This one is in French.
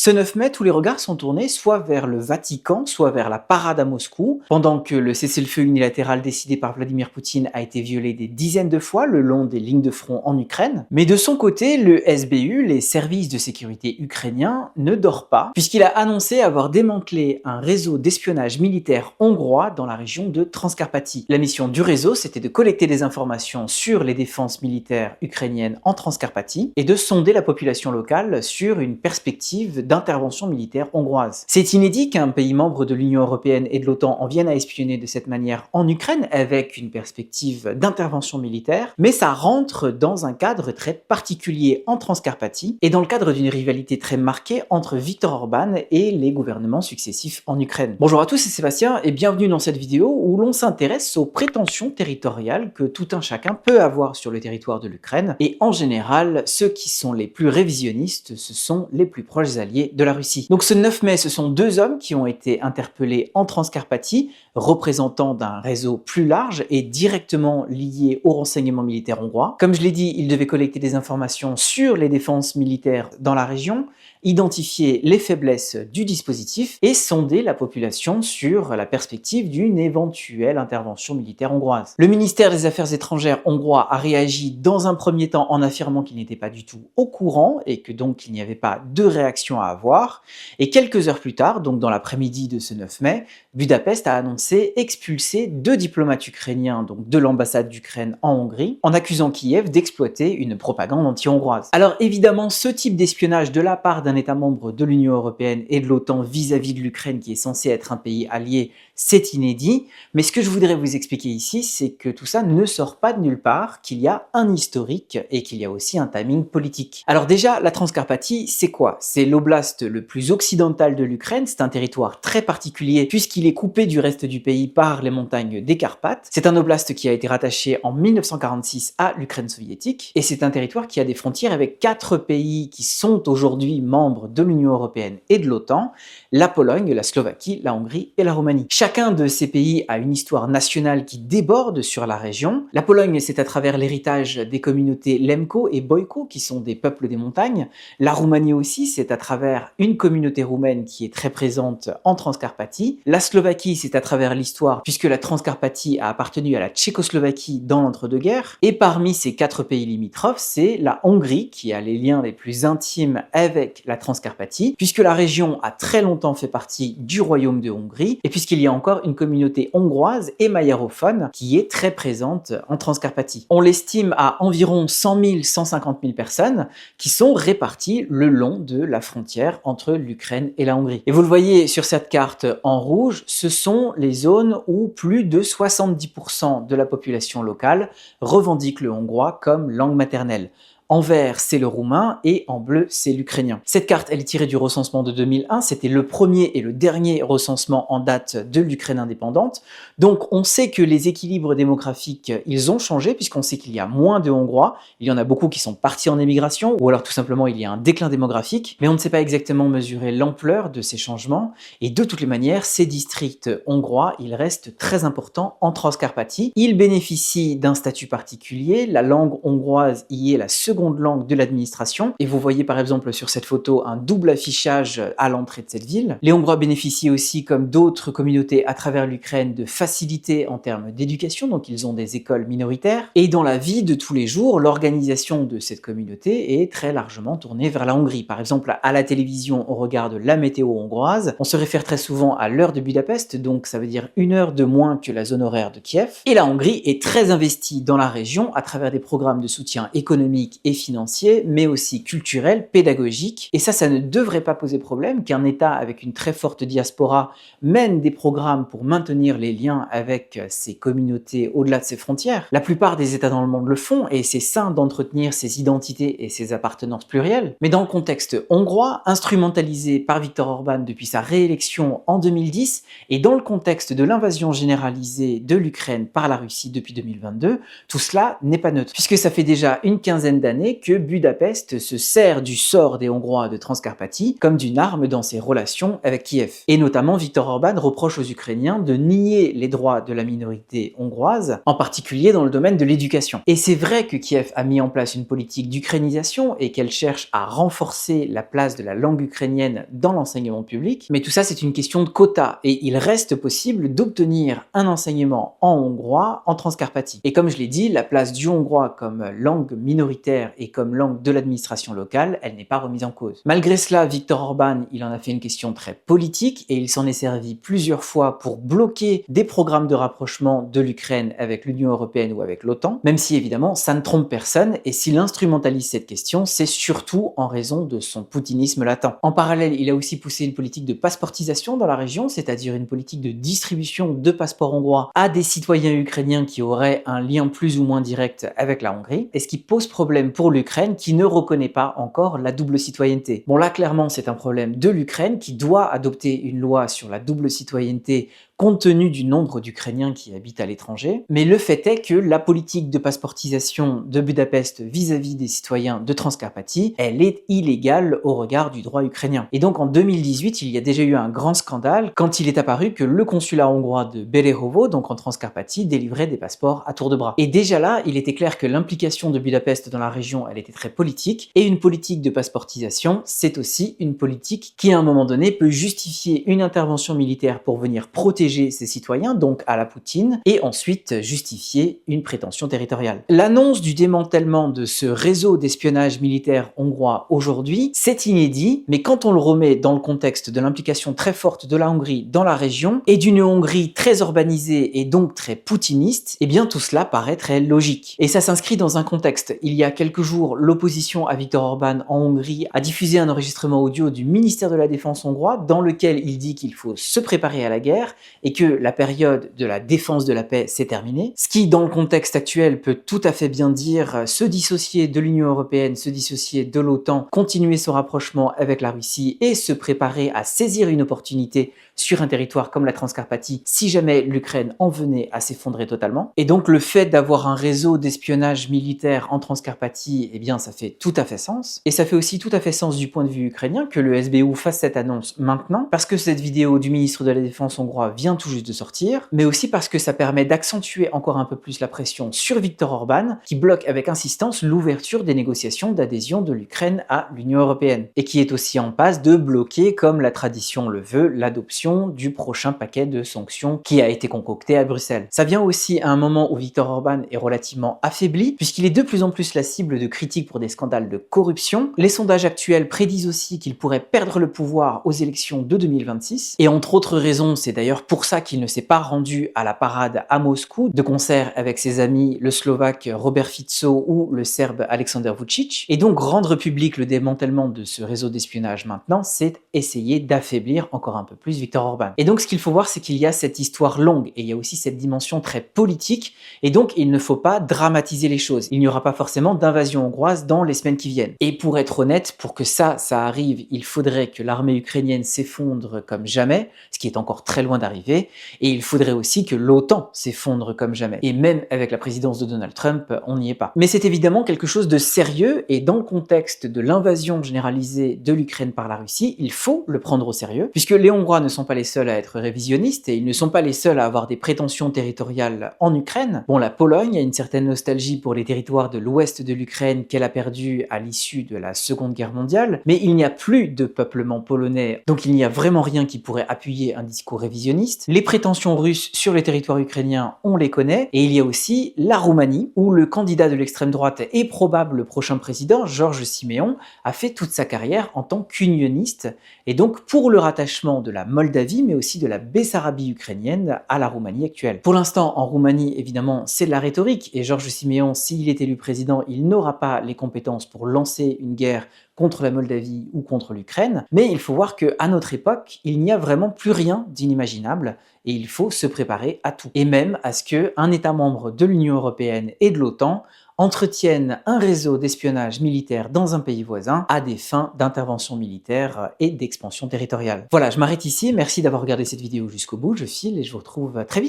Ce 9 mai, tous les regards sont tournés soit vers le Vatican, soit vers la parade à Moscou, pendant que le cessez-le-feu unilatéral décidé par Vladimir Poutine a été violé des dizaines de fois le long des lignes de front en Ukraine. Mais de son côté, le SBU, les services de sécurité ukrainiens, ne dort pas, puisqu'il a annoncé avoir démantelé un réseau d'espionnage militaire hongrois dans la région de Transcarpathie. La mission du réseau, c'était de collecter des informations sur les défenses militaires ukrainiennes en Transcarpathie et de sonder la population locale sur une perspective d'intervention militaire hongroise. C'est inédit qu'un pays membre de l'Union européenne et de l'OTAN en vienne à espionner de cette manière en Ukraine avec une perspective d'intervention militaire, mais ça rentre dans un cadre très particulier en Transcarpathie et dans le cadre d'une rivalité très marquée entre Viktor Orban et les gouvernements successifs en Ukraine. Bonjour à tous, c'est Sébastien et bienvenue dans cette vidéo où l'on s'intéresse aux prétentions territoriales que tout un chacun peut avoir sur le territoire de l'Ukraine, et en général, ceux qui sont les plus révisionnistes, ce sont les plus proches alliés de la Russie. Donc ce 9 mai, ce sont deux hommes qui ont été interpellés en Transcarpathie, représentants d'un réseau plus large et directement lié au renseignement militaire hongrois. Comme je l'ai dit, ils devaient collecter des informations sur les défenses militaires dans la région, identifier les faiblesses du dispositif et sonder la population sur la perspective d'une éventuelle intervention militaire hongroise. Le ministère des Affaires étrangères hongrois a réagi dans un premier temps en affirmant qu'il n'était pas du tout au courant et que donc il n'y avait pas de réaction à avoir. Et quelques heures plus tard, donc dans l'après-midi de ce 9 mai, Budapest a annoncé expulser deux diplomates ukrainiens donc de l'ambassade d'Ukraine en Hongrie, en accusant Kiev d'exploiter une propagande anti-hongroise. Alors évidemment, ce type d'espionnage de la part d'un État membre de l'Union européenne et de l'OTAN vis-à-vis de l'Ukraine, qui est censé être un pays allié, c'est inédit. Mais ce que je voudrais vous expliquer ici, c'est que tout ça ne sort pas de nulle part, qu'il y a un historique et qu'il y a aussi un timing politique. Alors déjà, la Transcarpathie, c'est quoi? C'est l'oblast le plus occidental de l'Ukraine, c'est un territoire très particulier puisqu'il est coupé du reste du pays par les montagnes des Carpates. C'est un oblast qui a été rattaché en 1946 à l'Ukraine soviétique et c'est un territoire qui a des frontières avec 4 pays qui sont aujourd'hui membres de l'Union européenne et de l'OTAN, la Pologne, la Slovaquie, la Hongrie et la Roumanie. Chacun de ces pays a une histoire nationale qui déborde sur la région. La Pologne, c'est à travers l'héritage des communautés Lemko et Boyko, qui sont des peuples des montagnes. La Roumanie aussi, c'est à travers une communauté roumaine qui est très présente en Transcarpathie. La Slovaquie, c'est à travers l'histoire, puisque la Transcarpathie a appartenu à la Tchécoslovaquie dans l'entre-deux-guerres. Et parmi ces 4 pays limitrophes, c'est la Hongrie qui a les liens les plus intimes avec la Transcarpathie, puisque la région a très longtemps fait partie du royaume de Hongrie, et puisqu'il y a encore une communauté hongroise et magyarophone qui est très présente en Transcarpathie. On l'estime à environ 100 000, 150 000 personnes qui sont réparties le long de la frontière entre l'Ukraine et la Hongrie. Et vous le voyez sur cette carte en rouge, ce sont les zones où plus de 70% de la population locale revendique le hongrois comme langue maternelle. En vert, c'est le roumain et en bleu, c'est l'ukrainien. Cette carte, elle est tirée du recensement de 2001. C'était le premier et le dernier recensement en date de l'Ukraine indépendante. Donc, on sait que les équilibres démographiques, ils ont changé puisqu'on sait qu'il y a moins de Hongrois. Il y en a beaucoup qui sont partis en émigration ou alors tout simplement il y a un déclin démographique. Mais on ne sait pas exactement mesurer l'ampleur de ces changements. Et de toutes les manières, ces districts hongrois, ils restent très importants en Transcarpathie. Ils bénéficient d'un statut particulier. La langue hongroise y est la seconde langue de l'administration, et vous voyez par exemple sur cette photo un double affichage à l'entrée de cette ville. Les Hongrois bénéficient aussi, comme d'autres communautés à travers l'Ukraine, de facilités en termes d'éducation, donc ils ont des écoles minoritaires, et dans la vie de tous les jours, l'organisation de cette communauté est très largement tournée vers la Hongrie. Par exemple, à la télévision, on regarde la météo hongroise, on se réfère très souvent à l'heure de Budapest, donc ça veut dire 1 heure de moins que la zone horaire de Kiev, et la Hongrie est très investie dans la région à travers des programmes de soutien économique et financier, mais aussi culturel, pédagogique. Et ça ne devrait pas poser problème qu'un État avec une très forte diaspora mène des programmes pour maintenir les liens avec ses communautés au-delà de ses frontières. La plupart des États dans le monde le font, et c'est sain d'entretenir ses identités et ses appartenances plurielles. Mais dans le contexte hongrois, instrumentalisé par Viktor Orban depuis sa réélection en 2010, et dans le contexte de l'invasion généralisée de l'Ukraine par la Russie depuis 2022, tout cela n'est pas neutre, puisque ça fait déjà une quinzaine d'années d'années que Budapest se sert du sort des Hongrois de Transcarpathie comme d'une arme dans ses relations avec Kiev. Et notamment, Viktor Orban reproche aux Ukrainiens de nier les droits de la minorité hongroise, en particulier dans le domaine de l'éducation. Et c'est vrai que Kiev a mis en place une politique d'ukrainisation et qu'elle cherche à renforcer la place de la langue ukrainienne dans l'enseignement public, mais tout ça c'est une question de quota, et il reste possible d'obtenir un enseignement en hongrois en Transcarpathie. Et comme je l'ai dit, la place du hongrois comme langue minoritaire et comme langue de l'administration locale, elle n'est pas remise en cause. Malgré cela, Viktor Orban, il en a fait une question très politique, et il s'en est servi plusieurs fois pour bloquer des programmes de rapprochement de l'Ukraine avec l'Union européenne ou avec l'OTAN, même si évidemment ça ne trompe personne, et s'il instrumentalise cette question, c'est surtout en raison de son poutinisme latent. En parallèle, il a aussi poussé une politique de passeportisation dans la région, c'est-à-dire une politique de distribution de passeports hongrois à des citoyens ukrainiens qui auraient un lien plus ou moins direct avec la Hongrie, et ce qui pose problème pour l'Ukraine qui ne reconnaît pas encore la double citoyenneté. Bon là clairement c'est un problème de l'Ukraine qui doit adopter une loi sur la double citoyenneté compte tenu du nombre d'Ukrainiens qui habitent à l'étranger, mais le fait est que la politique de passeportisation de Budapest vis-à-vis des citoyens de Transcarpathie, elle est illégale au regard du droit ukrainien. Et donc en 2018, il y a déjà eu un grand scandale quand il est apparu que le consulat hongrois de Berehovo, donc en Transcarpathie, délivrait des passeports à tour de bras. Et déjà là, il était clair que l'implication de Budapest dans la région, elle était très politique, et une politique de passeportisation, c'est aussi une politique qui à un moment donné peut justifier une intervention militaire pour venir protéger ses citoyens, donc à la Poutine, et ensuite justifier une prétention territoriale. L'annonce du démantèlement de ce réseau d'espionnage militaire hongrois aujourd'hui, c'est inédit, mais quand on le remet dans le contexte de l'implication très forte de la Hongrie dans la région, et d'une Hongrie très urbanisée et donc très poutiniste, eh bien tout cela paraît très logique. Et ça s'inscrit dans un contexte. Il y a quelques jours, l'opposition à Viktor Orban en Hongrie a diffusé un enregistrement audio du ministère de la Défense hongrois dans lequel il dit qu'il faut se préparer à la guerre et que la période de la défense de la paix s'est terminée, ce qui dans le contexte actuel peut tout à fait bien dire se dissocier de l'Union européenne, se dissocier de l'OTAN, continuer son rapprochement avec la Russie et se préparer à saisir une opportunité sur un territoire comme la Transcarpathie si jamais l'Ukraine en venait à s'effondrer totalement. Et donc le fait d'avoir un réseau d'espionnage militaire en Transcarpathie, eh bien ça fait tout à fait sens. Et ça fait aussi tout à fait sens du point de vue ukrainien que le SBU fasse cette annonce maintenant, parce que cette vidéo du ministre de la Défense hongrois vient tout juste de sortir, mais aussi parce que ça permet d'accentuer encore un peu plus la pression sur Viktor Orban, qui bloque avec insistance l'ouverture des négociations d'adhésion de l'Ukraine à l'Union européenne, et qui est aussi en passe de bloquer, comme la tradition le veut, l'adoption du prochain paquet de sanctions qui a été concocté à Bruxelles. Ça vient aussi à un moment où Viktor Orban est relativement affaibli, puisqu'il est de plus en plus la cible de critiques pour des scandales de corruption. Les sondages actuels prédisent aussi qu'il pourrait perdre le pouvoir aux élections de 2026, et entre autres raisons, c'est d'ailleurs pour ça qu'il ne s'est pas rendu à la parade à Moscou, de concert avec ses amis le Slovaque Robert Fico ou le Serbe Alexander Vučić. Et donc rendre public le démantèlement de ce réseau d'espionnage maintenant, c'est essayer d'affaiblir encore un peu plus Viktor Orban. Et donc ce qu'il faut voir, c'est qu'il y a cette histoire longue, et il y a aussi cette dimension très politique, et donc il ne faut pas dramatiser les choses. Il n'y aura pas forcément d'invasion hongroise dans les semaines qui viennent. Et pour être honnête, pour que ça arrive, il faudrait que l'armée ukrainienne s'effondre comme jamais, ce qui est encore très loin d'arriver, et il faudrait aussi que l'OTAN s'effondre comme jamais. Et même avec la présidence de Donald Trump, on n'y est pas. Mais c'est évidemment quelque chose de sérieux, et dans le contexte de l'invasion généralisée de l'Ukraine par la Russie, il faut le prendre au sérieux, puisque les Hongrois ne sont pas les seuls à être révisionnistes, et ils ne sont pas les seuls à avoir des prétentions territoriales en Ukraine. Bon, la Pologne a une certaine nostalgie pour les territoires de l'ouest de l'Ukraine qu'elle a perdu à l'issue de la Seconde Guerre mondiale, mais il n'y a plus de peuplement polonais, donc il n'y a vraiment rien qui pourrait appuyer un discours révisionniste. Les prétentions russes sur les territoires ukrainiens, on les connaît, et il y a aussi la Roumanie, où le candidat de l'extrême droite et probable prochain président, Georges Siméon, a fait toute sa carrière en tant qu'unioniste, et donc pour le rattachement de la Moldavie, mais aussi de la Bessarabie ukrainienne à la Roumanie actuelle. Pour l'instant, en Roumanie, évidemment, c'est de la rhétorique, et Georges Siméon, s'il est élu président, il n'aura pas les compétences pour lancer une guerre contre la Moldavie ou contre l'Ukraine, mais il faut voir qu'à notre époque, il n'y a vraiment plus rien d'inimaginable, et il faut se préparer à tout. Et même à ce qu'un État membre de l'Union européenne et de l'OTAN entretiennent un réseau d'espionnage militaire dans un pays voisin à des fins d'intervention militaire et d'expansion territoriale. Voilà, je m'arrête ici, merci d'avoir regardé cette vidéo jusqu'au bout, je file et je vous retrouve très vite.